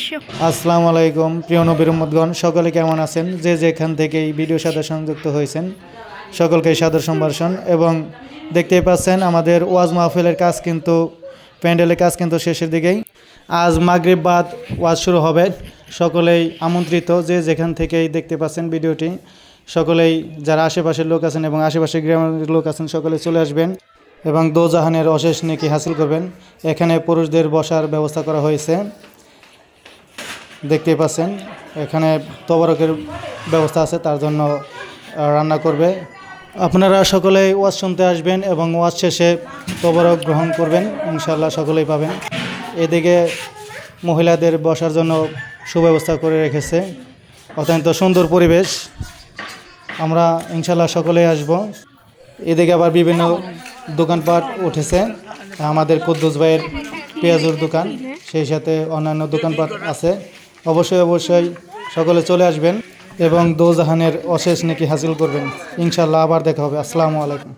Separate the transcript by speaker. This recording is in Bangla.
Speaker 1: আসসালামু আলাইকুম প্রিয় নবীর উম্মতগণ, সকলে কেমন আছেন? যে যেখান থেকে এই ভিডিওর সাথে সংযুক্ত হয়েছেন সকলকে সাদর সম্ভাষণ। এবং দেখতেই পাচ্ছেন আমাদের ওয়াজ মাহফিলের কাজ কিন্তু, প্যান্ডেলের কাজ কিন্তু শেষের দিকেই। আজ মাগরিব বাদ ওয়াজ শুরু হবে। সকলেই আমন্ত্রিত, যে যেখান থেকেই দেখতে পাচ্ছেন ভিডিওটি, সকলেই যারা আশেপাশের লোক আছেন এবং আশেপাশের গ্রামের লোক আছেন সকলে চলে আসবেন এবং দোজাহানের অশেষ নেকি হাসিল করবেন। এখানে পুরুষদের বসার ব্যবস্থা করা হয়েছে, দেখতেই পাচ্ছেন। এখানে তবারকের ব্যবস্থা আছে, তার জন্য রান্না করবে। আপনারা সকলেই ওয়াজ শুনতে আসবেন এবং ওয়াজ শেষে তবারক গ্রহণ করবেন, ইনশাআল্লাহ সকলেই পাবেন। এদিকে মহিলাদের বসার জন্য সুব্যবস্থা করে রেখেছে, অত্যন্ত সুন্দর পরিবেশ। আমরা ইনশাআল্লাহ সকলেই আসব। এদিকে আবার বিভিন্ন দোকানপাট উঠেছে, আমাদের কুদ্দুস ভাইয়ের পেঁয়াজুর দোকান, সেই সাথে অন্যান্য দোকানপাট আছে। অবশ্যই সকলে চলে আসবেন এবং দোজাহানের অশেষ নেকি হাসিল করবেন। ইনশাআল্লাহ আবার দেখা হবে। আসসালামু আলাইকুম।